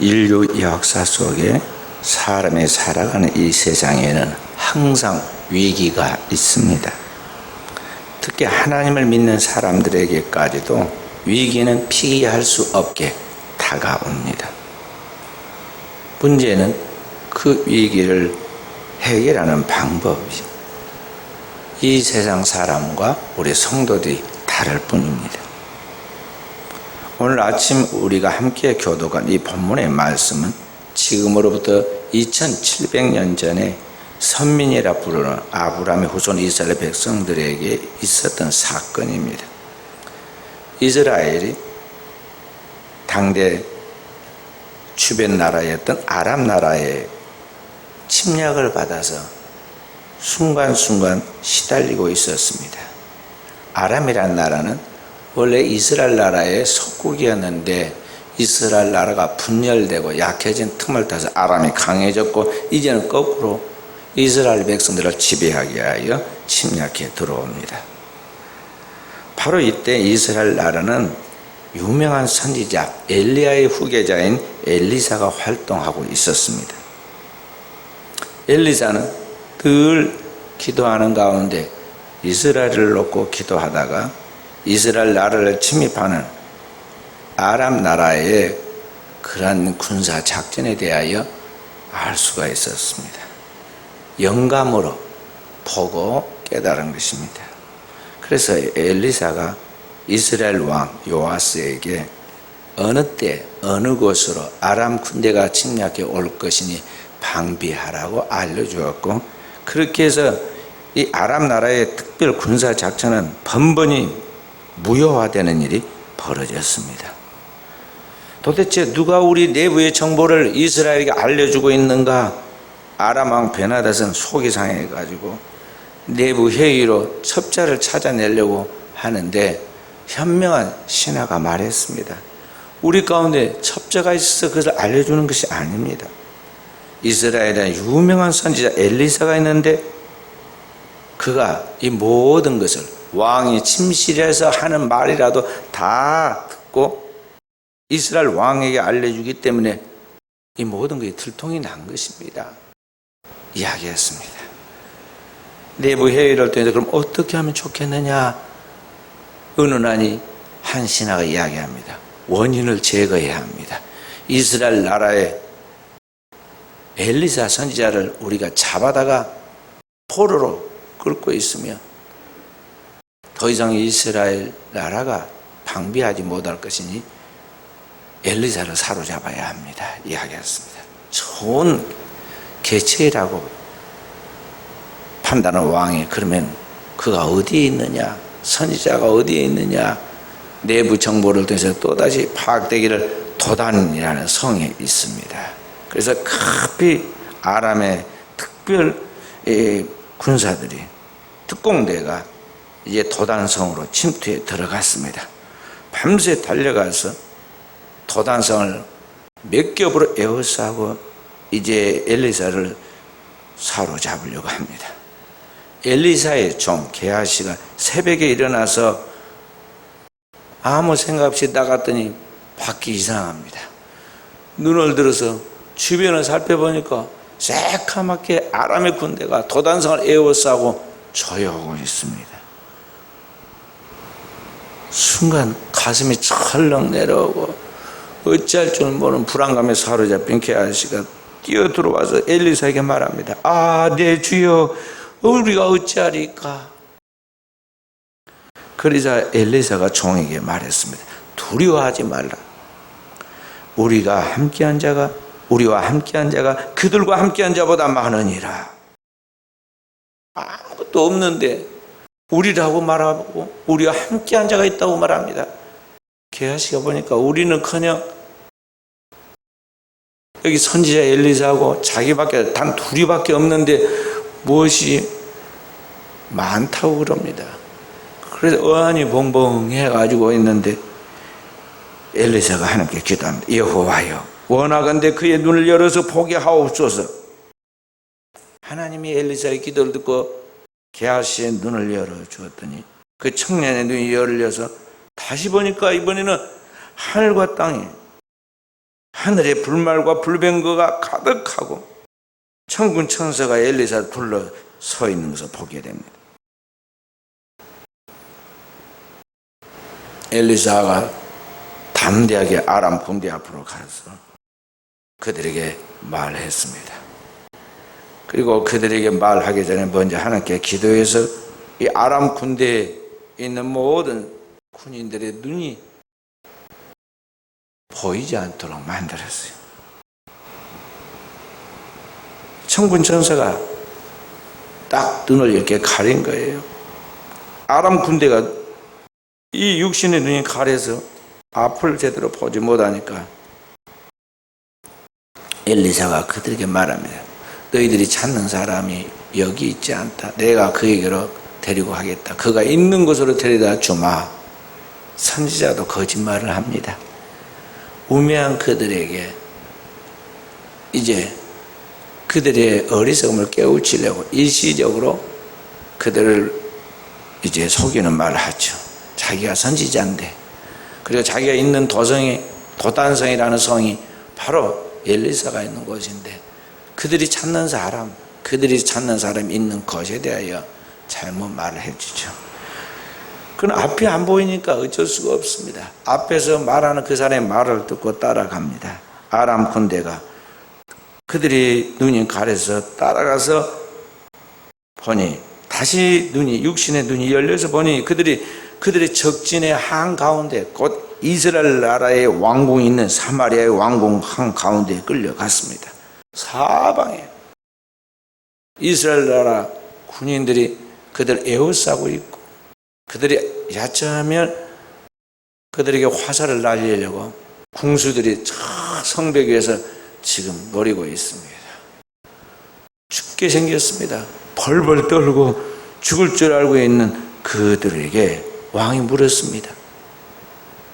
인류 역사 속에 사람이 살아가는 이 세상에는 항상 위기가 있습니다. 특히 하나님을 믿는 사람들에게까지도 위기는 피할 수 없게 다가옵니다. 문제는 그 위기를 해결하는 방법이 이 세상 사람과 우리 성도들이 다를 뿐입니다. 오늘 아침 우리가 함께 교독한 이 본문의 말씀은 지금으로부터 2700년 전에 선민이라 부르는 아브라함의 후손 이스라엘 백성들에게 있었던 사건입니다. 이스라엘이 당대 주변 나라였던 아람 나라의 침략을 받아서 순간순간 시달리고 있었습니다. 아람이라는 나라는 원래 이스라엘 나라의 속국이었는데 이스라엘 나라가 분열되고 약해진 틈을 타서 아람이 강해졌고 이제는 거꾸로 이스라엘 백성들을 지배하기 위하여 침략해 들어옵니다. 바로 이때 이스라엘 나라는 유명한 선지자 엘리야의 후계자인 엘리사가 활동하고 있었습니다. 엘리사는 늘 기도하는 가운데 이스라엘을 놓고 기도하다가 이스라엘 나라를 침입하는 아람 나라의 그러한 군사 작전에 대하여 알 수가 있었습니다. 영감으로 보고 깨달은 것입니다. 그래서 엘리사가 이스라엘 왕 요아스에게 어느 때 어느 곳으로 아람 군대가 침략해 올 것이니 방비하라고 알려주었고, 그렇게 해서 이 아람 나라의 특별 군사 작전은 번번이 무효화되는 일이 벌어졌습니다. 도대체 누가 우리 내부의 정보를 이스라엘에게 알려주고 있는가? 아람 왕 베나닷은 속이 상해가지고 내부 회의로 첩자를 찾아내려고 하는데 현명한 신하가 말했습니다. 우리 가운데 첩자가 있어서 그것을 알려주는 것이 아닙니다. 이스라엘에 유명한 선지자 엘리사가 있는데 그가 이 모든 것을 왕이 침실에서 하는 말이라도 다 듣고 이스라엘 왕에게 알려주기 때문에 이 모든 것이 들통이 난 것입니다. 이야기했습니다. 내부 회의를 통해서 그럼 어떻게 하면 좋겠느냐? 은은하니 한 신하가 이야기합니다. 원인을 제거해야 합니다. 이스라엘 나라의 엘리사 선지자를 우리가 잡아다가 포로로 끌고 있으면 더 이상 이스라엘 나라가 방비하지 못할 것이니 엘리사를 사로잡아야 합니다. 이야기했습니다. 좋은 계책이라고 판단한 왕이 그러면 그가 어디에 있느냐, 선지자가 어디에 있느냐, 내부 정보를 통해서 또다시 파악되기를 도단이라는 성에 있습니다. 그래서 급히 아람의 특별 군사들이 특공대가 이제 도단성으로 침투해 들어갔습니다. 밤새 달려가서 도단성을 몇 겹으로 에워싸고 이제 엘리사를 사로잡으려고 합니다. 엘리사의 종 게하시가 새벽에 일어나서 아무 생각 없이 나갔더니 밖이 이상합니다. 눈을 들어서 주변을 살펴보니까 새카맣게 아람의 군대가 도단성을 에워싸고 조여오고 있습니다. 순간 가슴이 철렁 내려오고 어찌할 줄 모르는 불안감에 사로잡힌 게하시가 뛰어들어와서 엘리사에게 말합니다. 아, 내 주여, 우리가 어찌하리까? 그러자 엘리사가 종에게 말했습니다. 두려워하지 말라. 우리와 함께한 자가 그들과 함께한 자보다 많으니라. 아무것도 없는데 우리라고 말하고 우리와 함께한 자가 있다고 말합니다. 게하시가 보니까 우리는커녕 여기 선지자 엘리사하고 자기밖에 단 둘이밖에 없는데 무엇이 많다고 그럽니다. 그래서 어안이 봉봉해 가지고 있는데 엘리사가 하나님께 기도합니다. 여호와여, 원하건대 그의 눈을 열어서 보게 하옵소서. 하나님이 엘리사의 기도를 듣고 게하시의 눈을 열어주었더니 그 청년의 눈이 열려서 다시 보니까 이번에는 하늘과 땅이 하늘에 불말과 불병거가 가득하고 천군 천사가 엘리사를 둘러 서 있는 것을 보게 됩니다. 엘리사가 담대하게 아람 군대 앞으로 가서 그들에게 말했습니다. 그리고 그들에게 말하기 전에 먼저 하나님께 기도해서 이 아람 군대에 있는 모든 군인들의 눈이 보이지 않도록 만들었어요. 천군 천사가 딱 눈을 이렇게 가린 거예요. 아람 군대가 이 육신의 눈이 가려서 앞을 제대로 보지 못하니까 엘리사가 그들에게 말합니다. 너희들이 찾는 사람이 여기 있지 않다. 내가 그에게로 데리고 가겠다. 그가 있는 곳으로 데려다 주마. 선지자도 거짓말을 합니다. 우매한 그들에게 이제 그들의 어리석음을 깨우치려고 일시적으로 그들을 이제 속이는 말을 하죠. 자기가 선지자인데, 그리고 자기가 있는 도성이 도단성이라는 성이 바로 엘리사가 있는 곳인데 그들이 찾는 사람이 있는 것에 대하여 잘못 말을 해주죠. 그건 앞이 안 보이니까 어쩔 수가 없습니다. 앞에서 말하는 그 사람의 말을 듣고 따라갑니다. 아람 군대가 그들이 눈이 가려서 따라가서 보니 다시 육신의 눈이 열려서 보니 그들의 적진의 한가운데 곧 이스라엘 나라의 왕궁이 있는 사마리아의 왕궁 한가운데에 끌려갔습니다. 사방에 이스라엘 나라 군인들이 그들 에워싸고 있고 그들이 야채하면 그들에게 화살을 날리려고 궁수들이 저 성벽 위에서 지금 노리고 있습니다. 죽게 생겼습니다. 벌벌 떨고 죽을 줄 알고 있는 그들에게 왕이 물었습니다.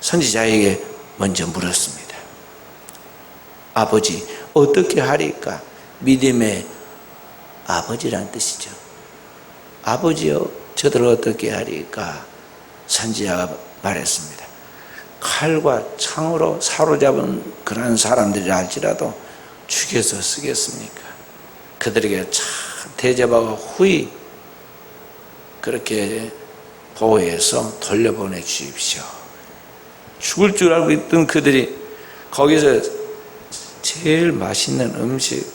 선지자에게 먼저 물었습니다. 아버지, 어떻게 하리까? 믿음의 아버지란 뜻이죠. 아버지여, 저들을 어떻게 하리까? 선지자가 말했습니다. 칼과 창으로 사로잡은 그런 사람들이라 할지라도 죽여서 쓰겠습니까? 그들에게 참 대접하고 후히 그렇게 보호해서 돌려보내 주십시오. 죽을 줄 알고 있던 그들이 거기서 제일 맛있는 음식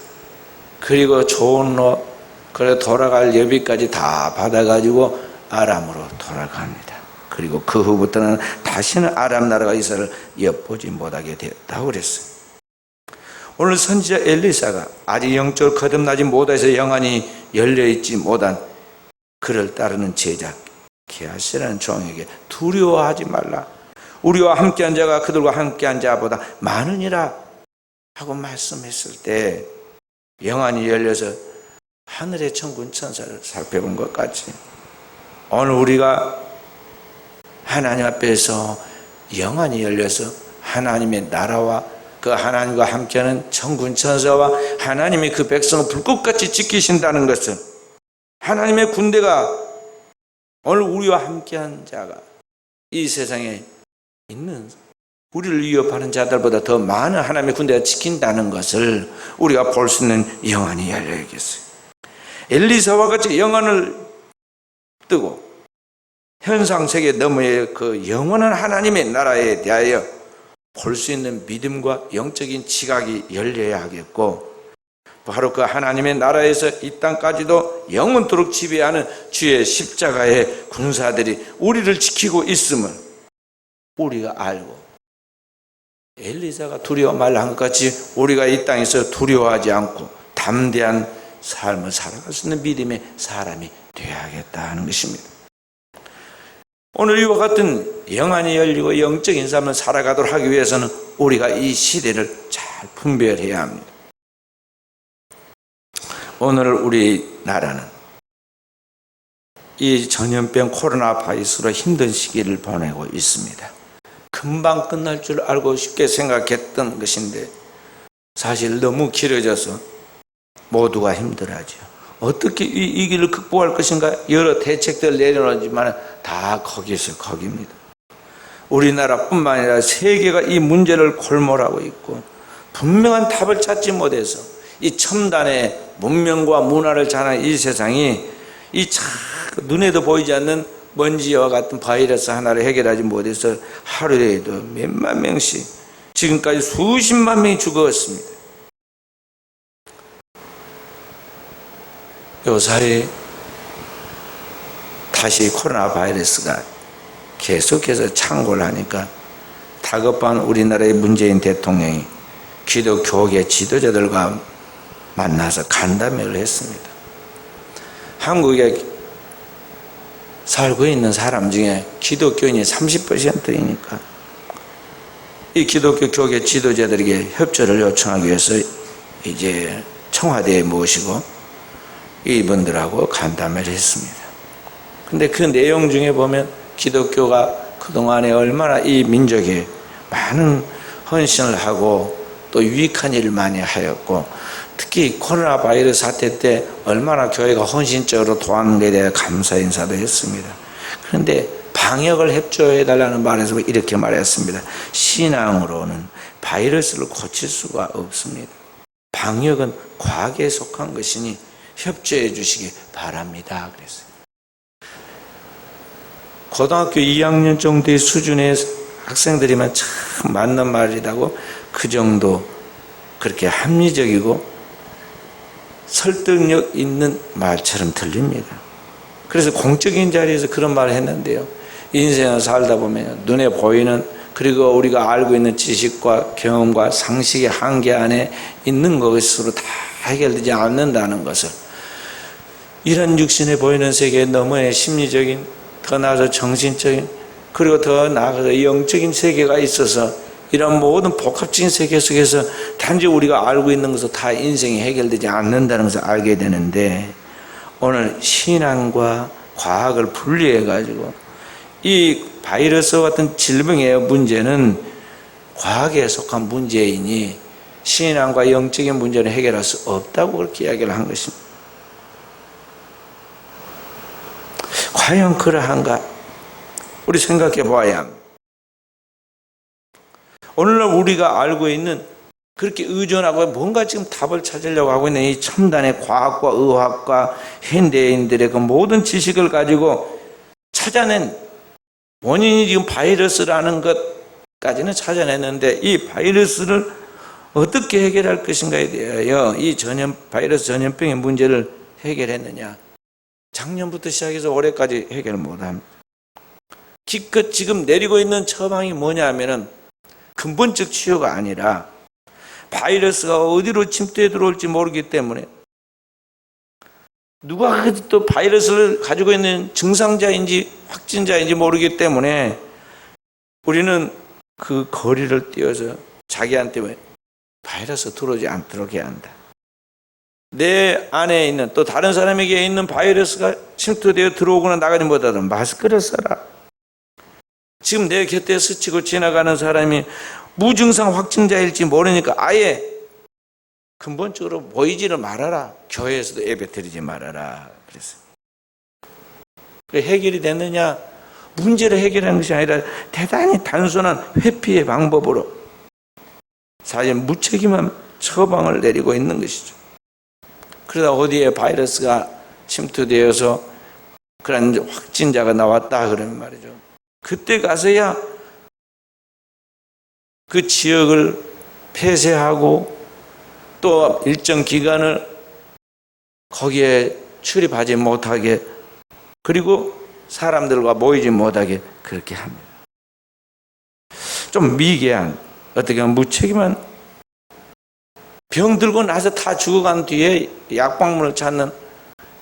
그리고 좋은 옷 그래 돌아갈 여비까지 다 받아가지고 아람으로 돌아갑니다. 그리고 그 후부터는 다시는 아람 나라가 이스라엘을 엿보지 못하게 되었다고 그랬어요. 오늘 선지자 엘리사가 아직 영적으로 거듭나지 못해서 영안이 열려있지 못한 그를 따르는 제자 게하시라는 종에게 두려워하지 말라. 우리와 함께한 자가 그들과 함께한 자보다 많으니라 하고 말씀했을 때 영안이 열려서 하늘의 천군 천사를 살펴본 것 같이 오늘 우리가 하나님 앞에서 영안이 열려서 하나님의 나라와 그 하나님과 함께하는 천군 천사와 하나님이 그 백성을 불꽃같이 지키신다는 것은 하나님의 군대가 오늘 우리와 함께한 자가 이 세상에 있는 우리를 위협하는 자들보다 더 많은 하나님의 군대가 지킨다는 것을 우리가 볼 수 있는 영안이 열려 있겠어요. 엘리사와 같이 영안을 뜨고 현상 세계 너머의 그 영원한 하나님의 나라에 대하여 볼 수 있는 믿음과 영적인 지각이 열려야 하겠고 바로 그 하나님의 나라에서 이 땅까지도 영원토록 지배하는 주의 십자가의 군사들이 우리를 지키고 있음을 우리가 알고 엘리사가 두려워 말한 것 같이 우리가 이 땅에서 두려워하지 않고 담대한 삶을 살아갈 수 있는 믿음의 사람이 되어야겠다 하는 것입니다. 오늘 이와 같은 영안이 열리고 영적인 삶을 살아가도록 하기 위해서는 우리가 이 시대를 잘 분별해야 합니다. 오늘 우리나라는 이 전염병 코로나 바이러스로 힘든 시기를 보내고 있습니다. 금방 끝날 줄 알고 쉽게 생각했던 것인데 사실 너무 길어져서 모두가 힘들어하죠. 어떻게 이 길을 극복할 것인가 여러 대책들을 내려놓지만 다 거기서 거기입니다. 우리나라뿐만 아니라 세계가 이 문제를 골몰하고 있고 분명한 답을 찾지 못해서 이 첨단의 문명과 문화를 자랑하는 이 세상이 이 눈에도 보이지 않는 먼지와 같은 바이러스 하나를 해결하지 못해서 하루에도 몇만 명씩 지금까지 수십만 명이 죽었습니다. 요사이 다시 코로나 바이러스가 계속해서 창궐을 하니까 다급한 우리나라의 문재인 대통령이 기독교계 지도자들과 만나서 간담회를 했습니다. 한국에 살고 있는 사람 중에 기독교인이 30%이니까 이 기독교 교계 지도자들에게 협조를 요청하기 위해서 이제 청와대에 모시고 이분들하고 간담회를 했습니다. 근데 그 내용 중에 보면 기독교가 그동안에 얼마나 이 민족에 많은 헌신을 하고 또 유익한 일을 많이 하였고 특히 코로나 바이러스 사태 때 얼마나 교회가 헌신적으로 도와는 것에 대해 감사 인사도 했습니다. 그런데 방역을 협조해달라는 말에서 이렇게 말했습니다. 신앙으로는 바이러스를 고칠 수가 없습니다. 방역은 과학에 속한 것이니 협조해 주시기 바랍니다. 그랬어요. 고등학교 2학년 정도의 수준의 학생들이면 참 맞는 말이라고 그 정도 그렇게 합리적이고 설득력 있는 말처럼 들립니다. 그래서 공적인 자리에서 그런 말을 했는데요. 인생을 살다 보면 눈에 보이는 그리고 우리가 알고 있는 지식과 경험과 상식의 한계 안에 있는 것으로 다 해결되지 않는다는 것을 이런 육신에 보이는 세계에 너머의 심리적인 더 나아가서 정신적인 그리고 더 나아가서 영적인 세계가 있어서 이런 모든 복합적인 세계 속에서 단지 우리가 알고 있는 것으로 다 인생이 해결되지 않는다는 것을 알게 되는데 오늘 신앙과 과학을 분리해 가지고 이 바이러스 같은 질병의 문제는 과학에 속한 문제이니 신앙과 영적인 문제를 해결할 수 없다고 그렇게 이야기를 한 것입니다. 과연 그러한가? 우리 생각해 봐야 합니다. 오늘날 우리가 알고 있는 그렇게 의존하고 뭔가 지금 답을 찾으려고 하고 있는 이 첨단의 과학과 의학과 현대인들의 그 모든 지식을 가지고 찾아낸 원인이 지금 바이러스라는 것까지는 찾아냈는데 이 바이러스를 어떻게 해결할 것인가에 대하여 이 바이러스 전염병의 문제를 해결했느냐? 작년부터 시작해서 올해까지 해결 못합니다. 기껏 지금 내리고 있는 처방이 뭐냐 하면은 근본적 치료가 아니라 바이러스가 어디로 침투해 들어올지 모르기 때문에 누가 또 바이러스를 가지고 있는 증상자인지 확진자인지 모르기 때문에 우리는 그 거리를 띄워서 자기한테 바이러스 들어오지 않도록 해야 한다. 내 안에 있는 또 다른 사람에게 있는 바이러스가 침투되어 들어오거나 나가지 못하도록 마스크를 써라. 지금 내 곁에 스치고 지나가는 사람이 무증상 확진자일지 모르니까 아예 근본적으로 보이지를 말아라. 교회에서도 예배 드리지 말아라. 그랬어요. 해결이 됐느냐? 문제를 해결하는 것이 아니라 대단히 단순한 회피의 방법으로 사실 무책임한 처방을 내리고 있는 것이죠. 그러다 어디에 바이러스가 침투되어서 그런 확진자가 나왔다 그러면 말이죠. 그때 가서야 그 지역을 폐쇄하고 또 일정 기간을 거기에 출입하지 못하게 그리고 사람들과 모이지 못하게 그렇게 합니다. 좀 미개한 어떻게 보면 무책임한 병 들고 나서 다 죽어간 뒤에 약방문을 찾는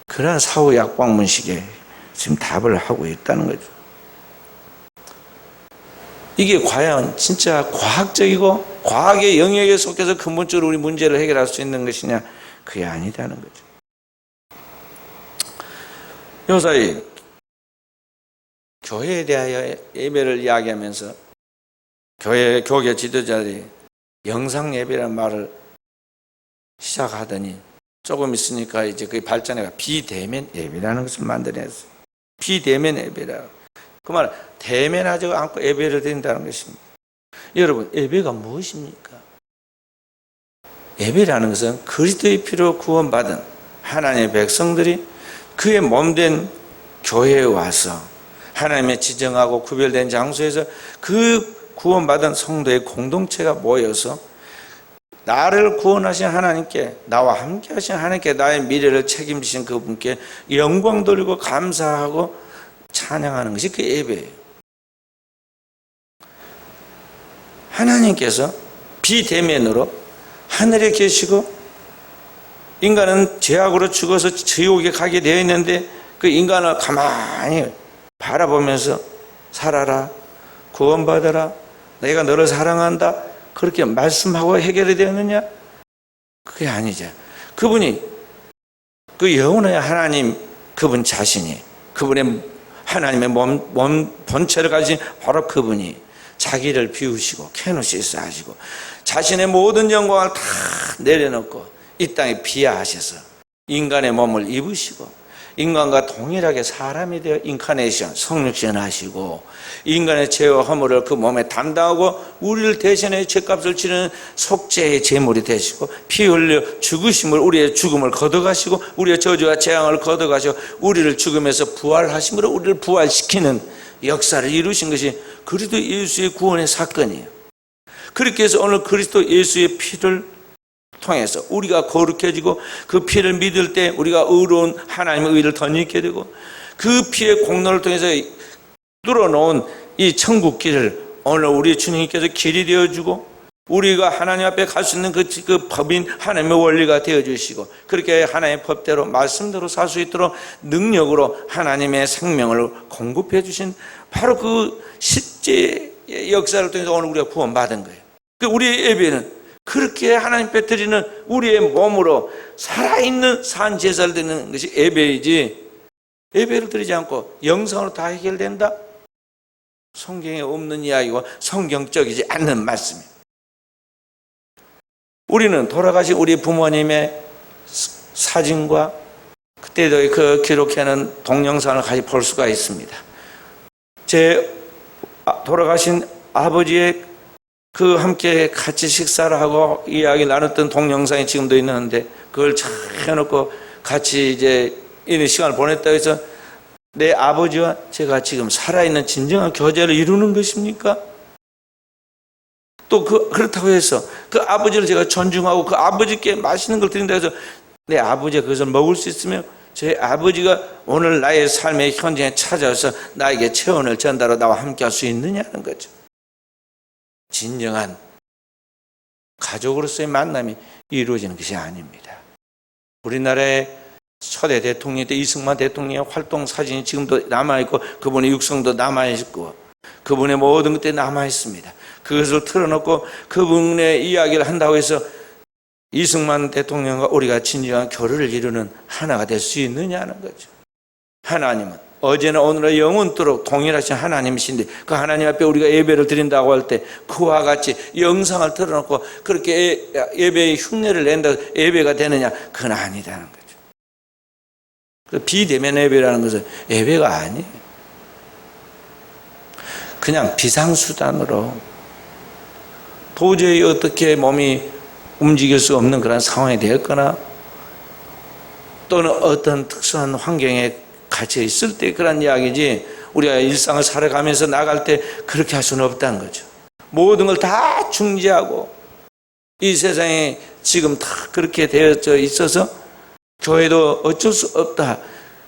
그런 사후 약방문식에 지금 답을 하고 있다는 거죠. 이게 과연 진짜 과학적이고 과학의 영역에 속해서 근본적으로 우리 문제를 해결할 수 있는 것이냐? 그게 아니다는 거죠. 요사이 교회에 대하여 예배를 이야기하면서 교계 지도자들이 영상 예배라는 말을 시작하더니 조금 있으니까 이제 그게 발전해가 비대면 예배라는 것을 만들어냈어요. 비대면 예배라. 그 말 대면하지 않고 예배를 드린다는 것입니다. 여러분 예배가 무엇입니까? 예배라는 것은 그리스도의 피로 구원받은 하나님의 백성들이 그의 몸된 교회에 와서 하나님의 지정하고 구별된 장소에서 그 구원받은 성도의 공동체가 모여서 나를 구원하신 하나님께, 나와 함께 하신 하나님께, 나의 미래를 책임지신 그분께 영광 돌리고 감사하고 찬양하는 것이 그 예배예요. 하나님께서 비대면으로 하늘에 계시고 인간은 죄악으로 죽어서 지옥에 가게 되어 있는데 그 인간을 가만히 바라보면서 살아라, 구원받아라, 내가 너를 사랑한다, 그렇게 말씀하고 해결이 되었느냐? 그게 아니죠. 그분이 그 영원의 하나님, 그분 자신이, 그분의 하나님의 몸 본체를 가진 바로 그분이 자기를 비우시고 케노시스 하시고 자신의 모든 영광을 다 내려놓고 이 땅에 비하하셔서 인간의 몸을 입으시고 인간과 동일하게 사람이 되어 인카네이션, 성육신 하시고 인간의 죄와 허물을 그 몸에 담당하고 우리를 대신해 죄값을 치르는 속죄의 제물이 되시고 피 흘려 죽으심을, 우리의 죽음을 걷어가시고 우리의 저주와 재앙을 걷어가시고 우리를 죽음에서 부활하심으로 우리를 부활시키는 역사를 이루신 것이 그리스도 예수의 구원의 사건이에요. 그렇게 해서 오늘 그리스도 예수의 피를 통해서 우리가 거룩해지고 그 피를 믿을 때 우리가 의로운 하나님의 의를 덧입게 되고 그 피의 공로를 통해서 뚫어놓은 이 천국 길을 오늘 우리 주님께서 길이 되어주고 우리가 하나님 앞에 갈 수 있는 그 법인 하나님의 원리가 되어주시고 그렇게 하나님의 법대로 말씀대로 살 수 있도록 능력으로 하나님의 생명을 공급해 주신 바로 그 실제의 역사를 통해서 오늘 우리가 구원받은 거예요. 우리의 예배는 그렇게 하나님께 드리는 우리의 몸으로 살아있는 산 제사를 드리는 것이 예배이지, 예배를 드리지 않고 영상으로 다 해결된다? 성경에 없는 이야기고 성경적이지 않는 말씀이에요. 우리는 돌아가신 우리 부모님의 사진과 그때도 그 기록해놓은 동영상을 같이 볼 수가 있습니다. 제 돌아가신 아버지의 그 함께 같이 식사를 하고 이야기 나눴던 동영상이 지금도 있는데 그걸 잘 해놓고 같이 이제 이런 시간을 보냈다 해서 내 아버지와 제가 지금 살아있는 진정한 교제를 이루는 것입니까? 또 그렇다고 해서 그 아버지를 제가 존중하고 그 아버지께 맛있는 걸 드린다 해서 내 아버지가 그것을 먹을 수 있으면 제 아버지가 오늘 나의 삶의 현장에 찾아와서 나에게 체온을 전달하고 나와 함께 할 수 있느냐는 거죠. 진정한 가족으로서의 만남이 이루어지는 것이 아닙니다. 우리나라의 초대 대통령 때 이승만 대통령의 활동 사진이 지금도 남아있고 그분의 육성도 남아있고 그분의 모든 것들이 남아있습니다. 그것을 틀어놓고 그분의 이야기를 한다고 해서 이승만 대통령과 우리가 진정한 교류를 이루는 하나가 될 수 있느냐는 거죠. 하나님은 어제나 오늘은 영원토록 동일하신 하나님이신데 그 하나님 앞에 우리가 예배를 드린다고 할 때 그와 같이 영상을 틀어놓고 그렇게 예배의 흉내를 낸다고 예배가 되느냐? 그건 아니다는 거죠. 그 비대면 예배라는 것은 예배가 아니에요. 그냥 비상수단으로 도저히 어떻게 몸이 움직일 수 없는 그런 상황이 되었거나 또는 어떤 특수한 환경에 갇혀 있을 때 그런 이야기지 우리가 일상을 살아가면서 나갈 때 그렇게 할 수는 없다는 거죠. 모든 걸 다 중지하고 이 세상에 지금 다 그렇게 되어져 있어서 교회도 어쩔 수 없다.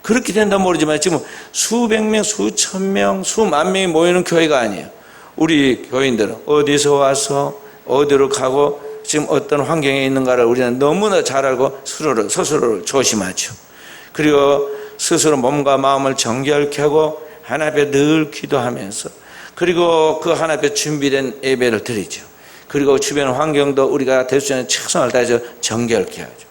그렇게 된다 모르지만 지금 수백 명, 수천 명, 수만 명이 모이는 교회가 아니에요. 우리 교인들은 어디서 와서 어디로 가고 지금 어떤 환경에 있는가를 우리는 너무나 잘 알고 스스로를 조심하죠. 그리고 스스로 몸과 마음을 정결케 하고 하나님 앞에 늘 기도하면서 그리고 그 하나님 앞에 준비된 예배를 드리죠. 그리고 주변 환경도 우리가 될 수 있는 최선을 다해서 정결케 하죠.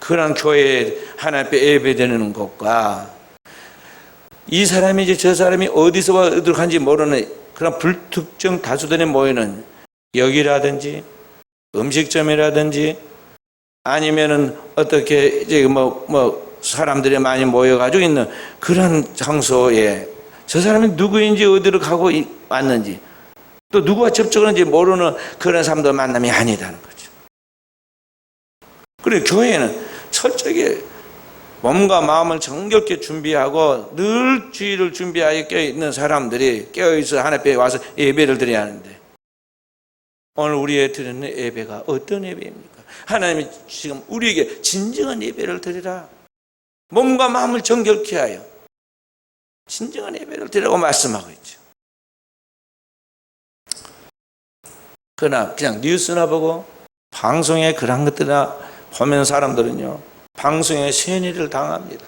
그런 교회에 하나님 앞에 예배드리는 것과 이 사람이지 저 사람이 어디서 와 어디로 간지 모르는 그런 불특정 다수들이 모이는 역이라든지 음식점이라든지 아니면은 어떻게 이제 사람들이 많이 모여가지고 있는 그런 장소에 저 사람이 누구인지 어디로 가고 왔는지 또 누구와 접촉하는지 모르는 그런 사람들 만남이 아니다는 거죠. 그래 교회는 철저하게 몸과 마음을 정결케 준비하고 늘 주의를 준비하여 깨어있는 사람들이 깨어있어 하나님께 와서 예배를 드려야 하는데, 오늘 우리의 드리는 예배가 어떤 예배입니까? 하나님이 지금 우리에게 진정한 예배를 드리라, 몸과 마음을 정결케 하여 진정한 예배를 드리라고 말씀하고 있죠. 그러나 그냥 뉴스나 보고 방송에 그런 것들이나 보면 사람들은요, 방송에 세뇌를 당합니다.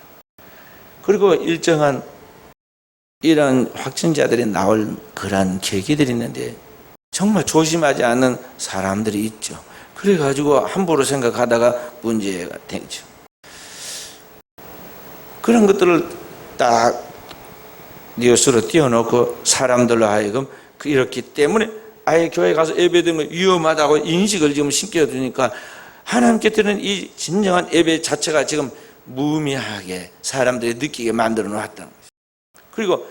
그리고 일정한 이런 확진자들이 나올 그런 계기들이 있는데 정말 조심하지 않는 사람들이 있죠. 그래가지고 함부로 생각하다가 문제가 되죠. 그런 것들을 딱 뉴스로 띄워놓고 사람들로 하여금 이렇기 때문에 아예 교회 가서 예배드리면 위험하다고 인식을 지금 심겨두니까 하나님께 드리는 이 진정한 예배 자체가 지금 무의미하게 사람들이 느끼게 만들어 놨다는 거죠. 그리고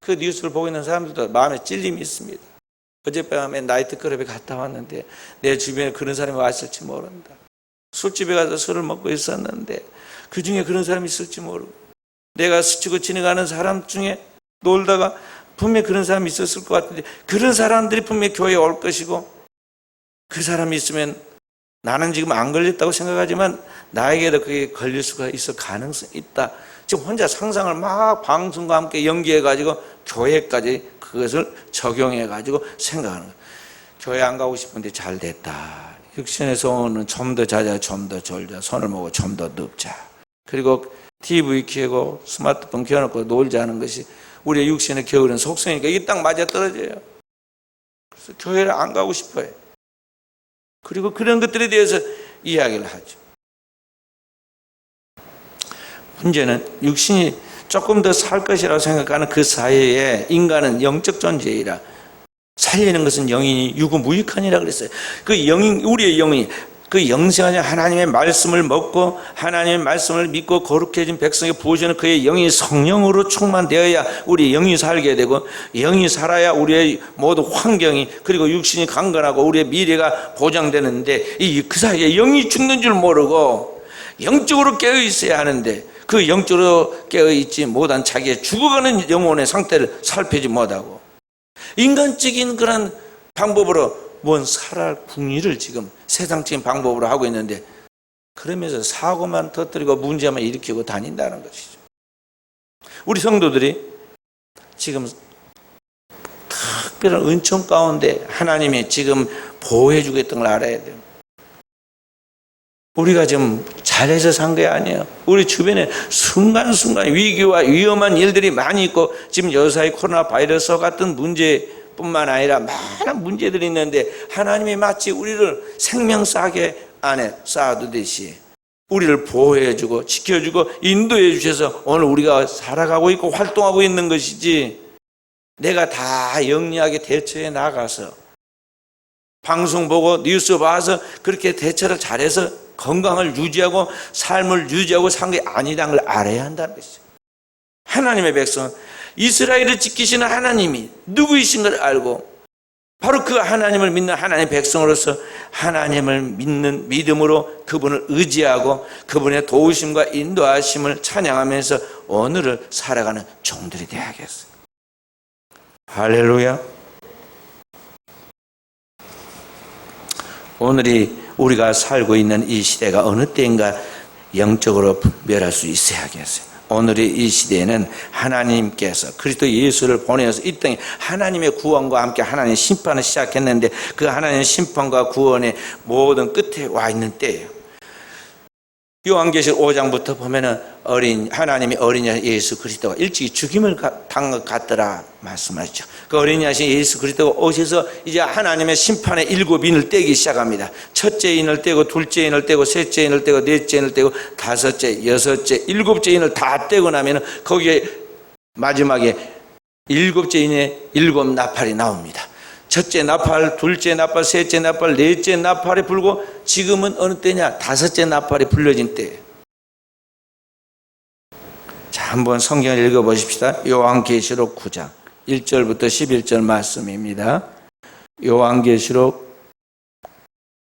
그 뉴스를 보고 있는 사람들도 마음에 찔림이 있습니다. 어젯밤에 나이트클럽에 갔다 왔는데 내 주변에 그런 사람이 왔을지 모른다. 술집에 가서 술을 먹고 있었는데 그 중에 그런 사람이 있을지 모르고, 내가 스치고 지나가는 사람 중에 놀다가 분명히 그런 사람이 있었을 것 같은데 그런 사람들이 분명히 교회에 올 것이고, 그 사람이 있으면 나는 지금 안 걸렸다고 생각하지만 나에게도 그게 걸릴 수가 있을 가능성이 있다. 지금 혼자 상상을 막 방송과 함께 연기해가지고 교회까지 그것을 적용해가지고 생각하는 거예요. 교회 안 가고 싶은데 잘 됐다. 육신에서 오는 좀 더 자자, 좀 더 졸자, 손을 모으고 좀 더 눕자. 그리고 TV 켜고 스마트폰 켜놓고 놀자는 것이 우리의 육신의 겨울은 속성이니까 이게 딱 맞아 떨어져요. 그래서 교회를 안 가고 싶어요. 그리고 그런 것들에 대해서 이야기를 하죠. 문제는 육신이 조금 더 살 것이라고 생각하는 그 사이에 인간은 영적 존재이라 살리는 것은 영이니 유구무익하니라 그랬어요. 그 영인, 우리의 영이 그 영생하는 하나님의 말씀을 먹고 하나님의 말씀을 믿고 거룩해진 백성에게 부어주는 그의 영이 성령으로 충만되어야 우리 영이 살게 되고, 영이 살아야 우리의 모든 환경이 그리고 육신이 강건하고 우리의 미래가 보장되는데, 그 사이에 영이 죽는 줄 모르고 영적으로 깨어 있어야 하는데 그 영적으로 깨어 있지 못한 자기의 죽어가는 영혼의 상태를 살피지 못하고 인간적인 그런 방법으로 뭔 살할 궁리를 지금 세상적인 방법으로 하고 있는데, 그러면서 사고만 터뜨리고 문제만 일으키고 다닌다는 것이죠. 우리 성도들이 지금 특별한 은총 가운데 하나님이 지금 보호해 주겠다는 걸 알아야 돼요. 우리가 지금 잘해서 산 게 아니에요. 우리 주변에 순간순간 위기와 위험한 일들이 많이 있고, 지금 여사의 코로나 바이러스 같은 문제뿐만 아니라 많은 문제들이 있는데 하나님이 마치 우리를 생명싸게 안에 쌓아두듯이 우리를 보호해주고 지켜주고 인도해 주셔서 오늘 우리가 살아가고 있고 활동하고 있는 것이지, 내가 다 영리하게 대처해 나가서 방송 보고 뉴스 봐서 그렇게 대처를 잘해서 건강을 유지하고 삶을 유지하고 산 게 아니라는 걸 알아야 한다는 것이죠. 하나님의 백성은 이스라엘을 지키시는 하나님이 누구이신 걸 알고 바로 그 하나님을 믿는 하나님의 백성으로서 하나님을 믿는 믿음으로 그분을 의지하고 그분의 도우심과 인도하심을 찬양하면서 오늘을 살아가는 종들이 되어야겠어요. 할렐루야. 오늘이 우리가 살고 있는 이 시대가 어느 때인가 영적으로 분별할 수 있어야겠어요. 오늘의 이 시대에는 하나님께서 그리스도 예수를 보내어서 이 땅에 하나님의 구원과 함께 하나님의 심판을 시작했는데, 그 하나님의 심판과 구원의 모든 끝에 와 있는 때예요. 요한계시록 5장부터 보면은 하나님이 어린 양 예수 그리스도가 일찍이 죽임을 당한 것 같더라 말씀하시죠. 그 어린 양이신 예수 그리스도가 오셔서 이제 하나님의 심판의 7인을 떼기 시작합니다. 첫째 인을 떼고 둘째 인을 떼고 셋째 인을 떼고 넷째 인을 떼고 다섯째, 여섯째, 7째 인을 다 떼고 나면은 거기에 마지막에 7째 인에 7 나팔이 나옵니다. 첫째 나팔, 둘째 나팔, 셋째 나팔, 넷째 나팔이 불고 지금은 어느 때냐? 5째 나팔이 불려진 때예요. 자, 한번 성경을 읽어보십시다. 요한계시록 9장 1절부터 11절 말씀입니다. 요한계시록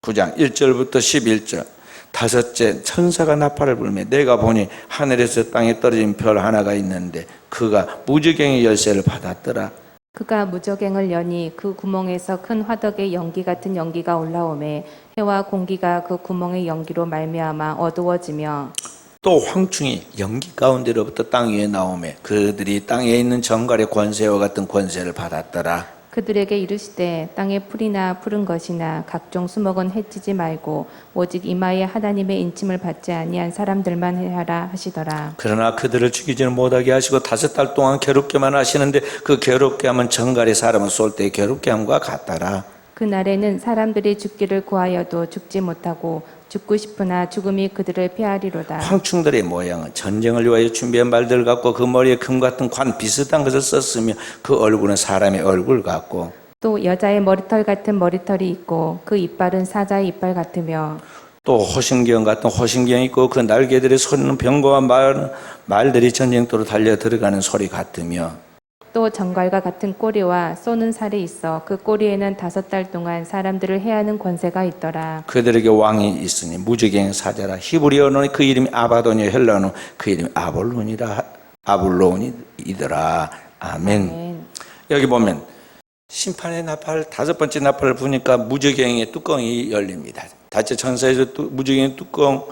9장 1절부터 11절. 다섯째, 천사가 나팔을 불며 내가 보니 하늘에서 땅에 떨어진 별 하나가 있는데 그가 무저갱의 열쇠를 받았더라. 그가 무저갱을 여니 그 구멍에서 큰 화덕의 연기 같은 연기가 올라오매 해와 공기가 그 구멍의 연기로 말미암아 어두워지며 또 황충이 연기 가운데로부터 땅 위에 나오매 그들이 땅에 있는 정갈의 권세와 같은 권세를 받았더라. 그들에게 이르시되 땅에 풀이나 푸른 것이나 각종 수목은 해치지 말고 오직 이마에 하나님의 인침을 받지 아니한 사람들만 해하라 하시더라. 그러나 그들을 죽이지는 못하게 하시고 5달 동안 괴롭게만 하시는데 그 괴롭게 함은 정갈의 사람을 쏠 때의 괴롭게 함과 같더라. 그날에는 사람들이 죽기를 구하여도 죽지 못하고 죽고 싶으나 죽음이 그들을 피하리로다. 황충들의 모양은 전쟁을 위하여 준비한 말들 같고 그 머리에 금 같은 관 비슷한 것을 썼으며 그 얼굴은 사람의 얼굴 같고 또 여자의 머리털 같은 머리털이 있고 그 이빨은 사자의 이빨 같으며 또 호신경 같은 호신경이 있고 그 날개들의 소리는 병거와 말들이 전쟁터로 달려 들어가는 소리 같으며 또 정갈과 같은 꼬리와 쏘는 살이 있어 그 꼬리에는 5달 동안 사람들을 해하는 권세가 있더라. 그들에게 왕이 있으니 무저갱 사자라. 히브리어는 그 이름이 아바돈이요 헬라어는 그 이름이 아볼론이더라. 아멘. 아멘. 여기 보면 심판의 나팔 5번째 나팔을 부니까 무저갱의 뚜껑이 열립니다. 다째 천사에서 무저갱의 뚜껑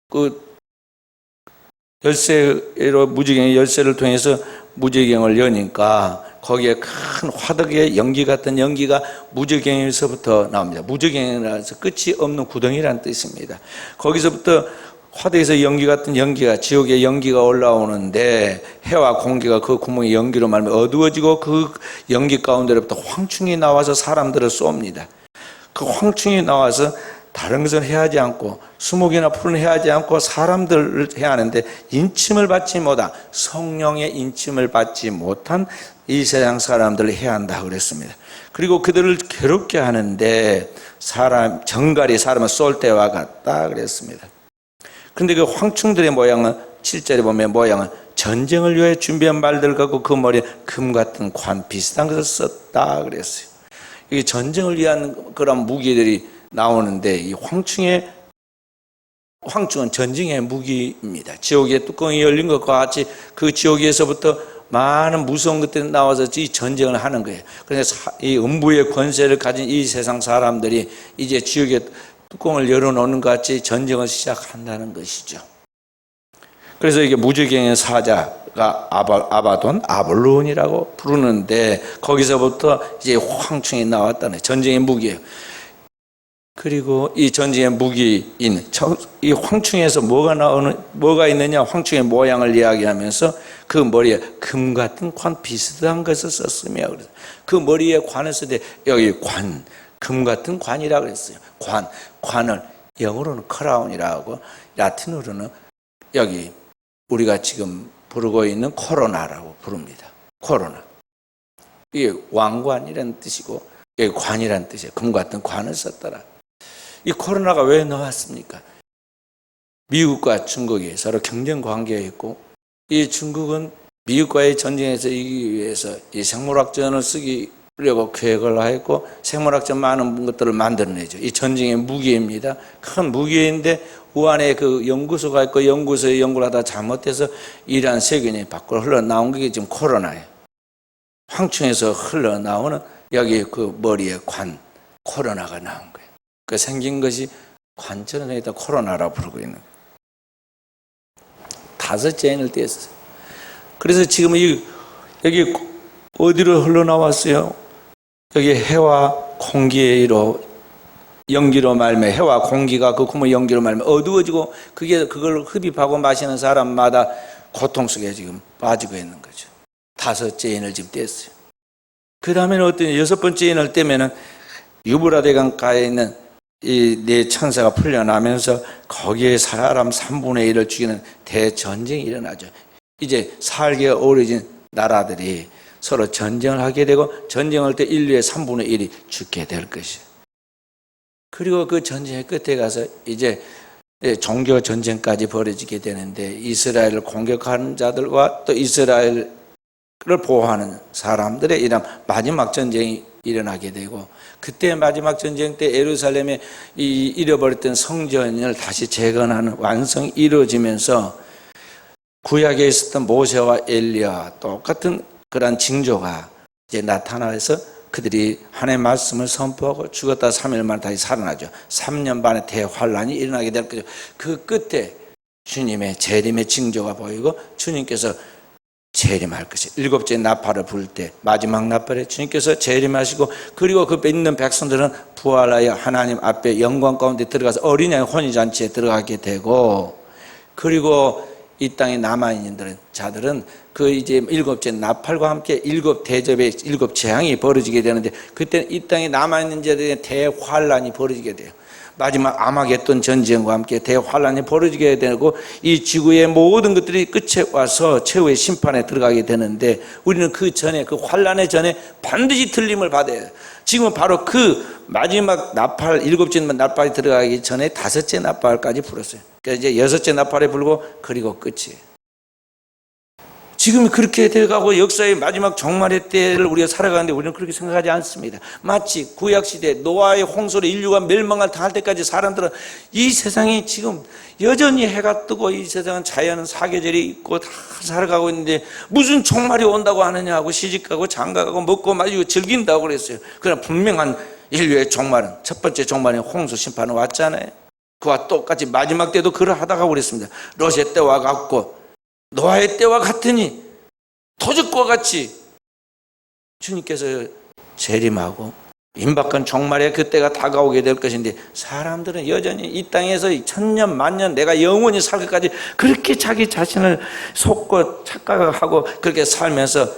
그 열쇠로 무저갱의 열쇠를 통해서 무저갱을 여니까 거기에 큰 화덕의 연기 같은 연기가 무저갱에서부터 나옵니다. 무저갱이라서 끝이 없는 구덩이라는 뜻입니다. 거기서부터 화덕에서 연기 같은 연기가 지옥의 연기가 올라오는데 해와 공기가 그 구멍의 연기로 말면 어두워지고 그 연기 가운데로부터 황충이 나와서 사람들을 쏩니다. 그 황충이 나와서 다른 것은 해하지 않고 수목이나 풀은 해하지 않고 사람들을 해하는데 인침을 받지 못한 성령의 인침을 받지 못한 이 세상 사람들을 해한다 그랬습니다. 그리고 그들을 괴롭게 하는데 정갈이 사람을 쏠 때와 같다 그랬습니다. 그런데 그 황충들의 모양은 7절에 보면 모양은 전쟁을 위해 준비한 말들 갖고 그 머리에 금 같은 관 비슷한 것을 썼다 그랬어요. 이게 전쟁을 위한 그런 무기들이 나오는데 이 황충은 전쟁의 무기입니다. 지옥의 뚜껑이 열린 것과 같이 그 지옥에서부터 많은 무서운 것들이 나와서 이 전쟁을 하는 거예요. 그래서 이 음부의 권세를 가진 이 세상 사람들이 이제 지옥의 뚜껑을 열어놓는 것 같이 전쟁을 시작한다는 것이죠. 그래서 이게 무저갱의 사자가 아바돈, 아볼론이라고 부르는데 거기서부터 이제 황충이 나왔다는 전쟁의 무기예요. 그리고 이 전쟁의 무기인 이 황충에서 뭐가 있느냐? 황충의 모양을 이야기하면서 그 머리에 금 같은 관 비슷한 것을 썼으며 그 머리에 관을 쓰되 여기 금 같은 관이라고 했어요. 관을 영어로는 크라운이라고 하고 라틴어로는 여기 우리가 지금 부르고 있는 코로나라고 부릅니다. 코로나. 이게 왕관이라는 뜻이고 여기 관이라는 뜻이에요. 금 같은 관을 썼더라. 이 코로나가 왜 나왔습니까? 미국과 중국이 서로 경쟁 관계에 있고 이 중국은 미국과의 전쟁에서 이기기 위해서 이 생물학전을 쓰려고 계획을 하였고 생물학전 많은 것들을 만들어내죠. 이 전쟁의 무기입니다. 큰 무기인데 우한에 그 연구소가 있고 연구소에 연구를 하다 잘못해서 이러한 세균이 밖으로 흘러나온 게 지금 코로나예요. 황충에서 흘러나오는 여기 그 머리에 코로나가 나온 거예요. 그 생긴 것이 관처럼 여기다 코로나라고 부르고 있는 거예요. 5째 인을 떼었어요. 그래서 지금 여기 어디로 흘러나왔어요? 여기 해와 공기로 연기로 말며 해와 공기가 그 구멍 연기로 말며 어두워지고 그걸 흡입하고 마시는 사람마다 고통 속에 지금 빠지고 있는 거죠. 5째 인을 지금 떼었어요. 그 다음에는 어떤 6번째 인을 떼면은 유브라데 강가에 있는 이 네 천사가 풀려나면서 거기에 사람 3분의 1을 죽이는 대전쟁이 일어나죠. 이제 살기가 오래진 나라들이 서로 전쟁을 하게 되고 전쟁할 때 인류의 3분의 1이 죽게 될 것이에요. 그리고 그 전쟁의 끝에 가서 이제 종교 전쟁까지 벌어지게 되는데 이스라엘을 공격하는 자들과 또 이스라엘을 보호하는 사람들의 이런 마지막 전쟁이 일어나게 되고, 그때 마지막 전쟁 때 예루살렘에 이 잃어버렸던 성전을 다시 재건하는 완성이 이루어지면서 구약에 있었던 모세와 엘리야 똑같은 그런 징조가 이제 나타나서 그들이 하나님의 말씀을 선포하고 죽었다 3일 만에 다시 살아나죠. 3년 반의 대환란이 일어나게 될 거죠. 그 끝에 주님의 재림의 징조가 보이고 주님께서 재림할 것이, 일곱째 나팔을 불 때 마지막 나팔에 주님께서 재림하시고, 그리고 그 있는 백성들은 부활하여 하나님 앞에 영광 가운데 들어가서 어린 양의 혼인잔치에 들어가게 되고, 그리고 이 땅에 남아있는 자들은 그 이제 일곱째 나팔과 함께 일곱 대접의 일곱 재앙이 벌어지게 되는데, 그때 이 땅에 남아있는 자들의 대환란이 벌어지게 돼요. 마지막 아마겟돈 전쟁과 함께 대환란이 벌어지게 되고, 이 지구의 모든 것들이 끝에 와서 최후의 심판에 들어가게 되는데, 우리는 그 전에, 그 환란의 전에 반드시 틀림을 받아야 해요. 지금은 바로 그 마지막 나팔, 일곱째 나팔이 들어가기 전에 다섯째 나팔까지 불었어요. 그러니까 이제 여섯째 나팔에 불고 그리고 끝이에요. 지금 그렇게 돼가고 역사의 마지막 종말의 때를 우리가 살아가는데, 우리는 그렇게 생각하지 않습니다. 마치 구약시대 노아의 홍수로 인류가 멸망을 당할 때까지 사람들은 이 세상이 지금 여전히 해가 뜨고 이 세상은 자연 사계절이 있고 다 살아가고 있는데 무슨 종말이 온다고 하느냐 하고 시집가고 장가가고 먹고 마시고 즐긴다고 그랬어요. 그러나 분명한 인류의 종말은, 첫 번째 종말인 홍수 심판은 왔잖아요. 그와 똑같이 마지막 때도 그러하다가 그랬습니다. 롯의 때와 같고 노아의 때와 같으니 도적과 같이 주님께서 재림하고 임박한 종말의 그때가 다가오게 될 것인데, 사람들은 여전히 이 땅에서 천년 만년 내가 영원히 살 것까지 그렇게 자기 자신을 속고 착각하고 그렇게 살면서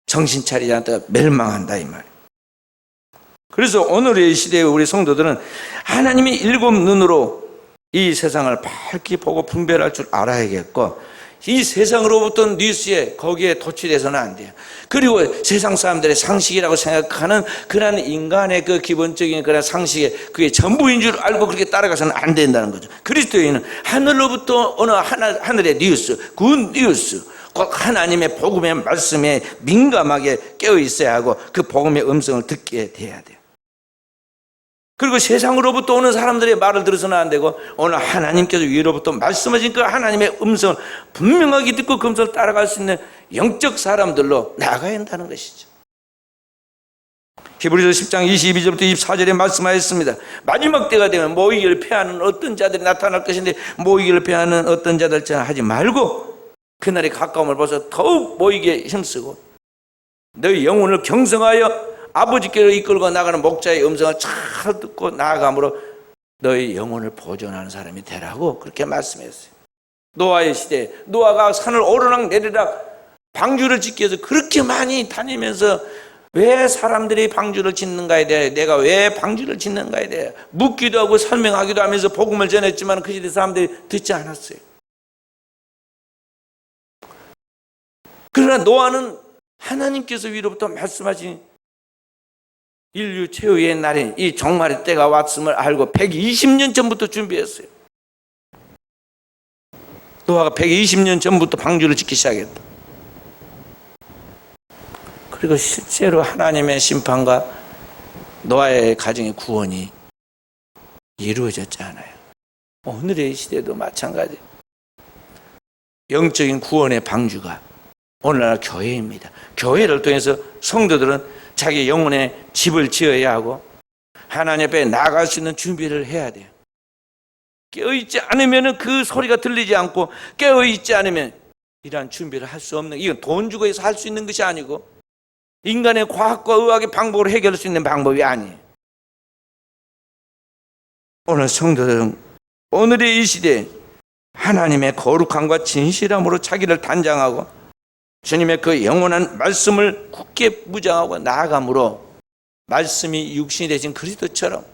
정신 차리지 않다가 멸망한다 이 말이에요. 그래서 오늘의 시대에 우리 성도들은 하나님이 일곱 눈으로 이 세상을 밝히 보고 분별할 줄 알아야겠고, 이 세상으로부터 뉴스에 거기에 도취돼서는 안 돼요. 그리고 세상 사람들의 상식이라고 생각하는 그런 인간의 그 기본적인 그런 상식에 그게 전부인 줄 알고 그렇게 따라가서는 안 된다는 거죠. 그리스도인은 하늘로부터 어느 하늘의 뉴스, 굿 뉴스, 곧 하나님의 복음의 말씀에 민감하게 깨어 있어야 하고 그 복음의 음성을 듣게 돼야 돼요. 그리고 세상으로부터 오는 사람들의 말을 들어서는 안 되고, 오늘 하나님께서 위로부터 말씀하신 그 하나님의 음성을 분명하게 듣고 그 음성을 따라갈 수 있는 영적 사람들로 나아가야 한다는 것이죠. 히브리서 10장 22절부터 24절에 말씀하였습니다. 마지막 때가 되면 모이기를 패하는 어떤 자들이 나타날 것인데, 모이기를 패하는 어떤 자들처럼 하지 말고 그날이 가까움을 봐서 더욱 모이기에 힘쓰고 너희 영혼을 경성하여 아버지께로 이끌고 나가는 목자의 음성을 잘 듣고 나아감으로 너희 영혼을 보존하는 사람이 되라고 그렇게 말씀했어요. 노아의 시대, 노아가 산을 오르락 내리락 방주를 짓기 위해서 그렇게 많이 다니면서 왜 사람들이 방주를 짓는가에 대해, 내가 왜 방주를 짓는가에 대해 묻기도 하고 설명하기도 하면서 복음을 전했지만 그 시대 사람들이 듣지 않았어요. 그러나 노아는 하나님께서 위로부터 말씀하신 인류 최후의 날인 이 종말의 때가 왔음을 알고 120년 전부터 준비했어요. 노아가 120년 전부터 방주를 짓기 시작했다. 그리고 실제로 하나님의 심판과 노아의 가정의 구원이 이루어졌잖아요. 오늘의 시대도 마찬가지. 영적인 구원의 방주가 오늘날 교회입니다. 교회를 통해서 성도들은 자기 영혼의 집을 지어야 하고 하나님 앞에 나아갈 수 있는 준비를 해야 돼요. 깨어있지 않으면 그 소리가 들리지 않고, 깨어있지 않으면 이러한 준비를 할 수 없는, 이건 돈 주고 해서 할 수 있는 것이 아니고 인간의 과학과 의학의 방법으로 해결할 수 있는 방법이 아니에요. 오늘 성도들은 오늘의 이 시대에 하나님의 거룩함과 진실함으로 자기를 단장하고 주님의 그 영원한 말씀을 굳게 무장하고 나아감으로 말씀이 육신이 되신 그리스도처럼,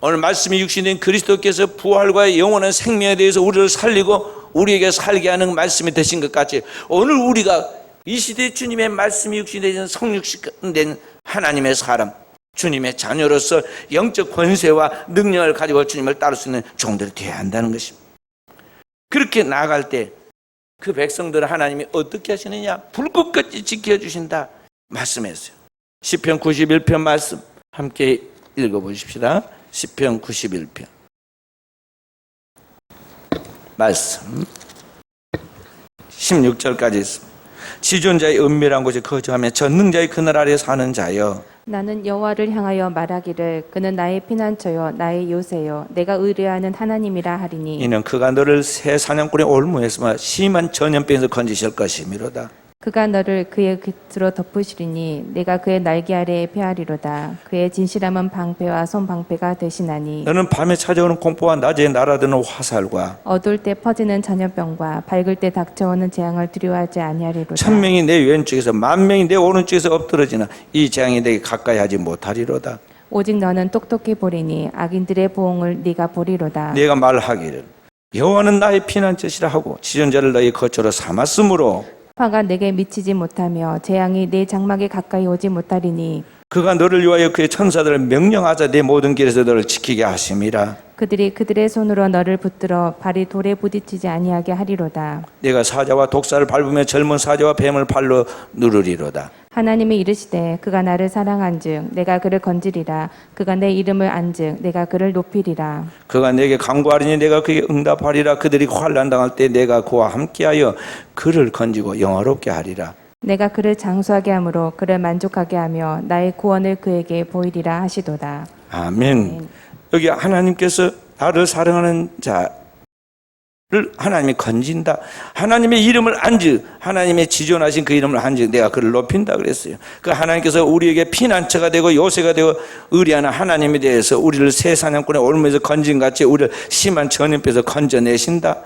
오늘 말씀이 육신이 된 그리스도께서 부활과 영원한 생명에 대해서 우리를 살리고 우리에게 살게 하는 말씀이 되신 것 같이, 오늘 우리가 이 시대에 주님의 말씀이 육신이 되신 성육된 하나님의 사람, 주님의 자녀로서 영적 권세와 능력을 가지고 주님을 따를 수 있는 종들이 되어야 한다는 것입니다. 그렇게 나아갈 때 그 백성들을 하나님이 어떻게 하시느냐? 불꽃같이 지켜주신다 말씀했어요. 시편 91편 말씀 함께 읽어보십시다. 시편 91편 말씀 16절까지 있습니다. 지존자의 은밀한 곳에 거주하며 전능자의 그늘 아래 사는 자여, 나는 여호와를 향하여 말하기를 그는 나의 피난처요 나의 요새요 내가 의뢰하는 하나님이라 하리니 이는 그가 너를 새 사냥꾼의 올무에서 심한 전염병에서 건지실 것이미로다. 그가 너를 그의 깃으로 덮으시리니 내가 그의 날개 아래에 폐하리로다. 그의 진실함은 방패와 손방패가 되시나니 너는 밤에 찾아오는 공포와 낮에 날아드는 화살과 어두울 때 퍼지는 전염병과 밝을 때 닥쳐오는 재앙을 두려워하지 아니하리로다. 1000명이 내 왼쪽에서 10,000명이 내 오른쪽에서 엎드러지나 이 재앙이 내게 가까이 하지 못하리로다. 오직 너는 똑똑히 보리니 악인들의 보응을 네가 보리로다. 네가 말하기를 여호와는 나의 피난처시라 하고 지존자를 너희 거처로 삼았으므로 화가 내게 미치지 못하며 재앙이 내 장막에 가까이 오지 못하리니 그가 너를 위하여 그의 천사들을 명령하자 내 모든 길에서 너를 지키게 하심이라. 그들이 그들의 손으로 너를 붙들어 발이 돌에 부딪히지 아니하게 하리로다. 내가 사자와 독사를 밟으며 젊은 사자와 뱀을 발로 누르리로다. 하나님이 이르시되 그가 나를 사랑한즉 내가 그를 건지리라. 그가 내 이름을 안즉 내가 그를 높이리라. 그가 내게 간구하리니 내가 그에게 응답하리라. 그들이 환난 당할 때 내가 그와 함께하여 그를 건지고 영화롭게 하리라. 내가 그를 장수하게 함으로 그를 만족하게 하며 나의 구원을 그에게 보이리라 하시도다. 아멘. 여기 하나님께서 나를 사랑하는 자를 하나님이 건진다. 하나님의 이름을 안즉, 하나님의 지존하신 그 이름을 안즉 내가 그를 높인다 그랬어요. 그 하나님께서 우리에게 피난처가 되고 요새가 되고 의리하는 하나님에 대해서 우리를 새 사냥꾼의 올무에서 건진같이 우리를 심한 전염병에서 건져내신다.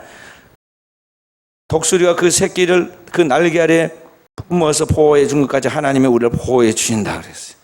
독수리가 그 새끼를 그 날개 아래 품어서 보호해 준 것까지 하나님이 우리를 보호해 주신다 그랬어요.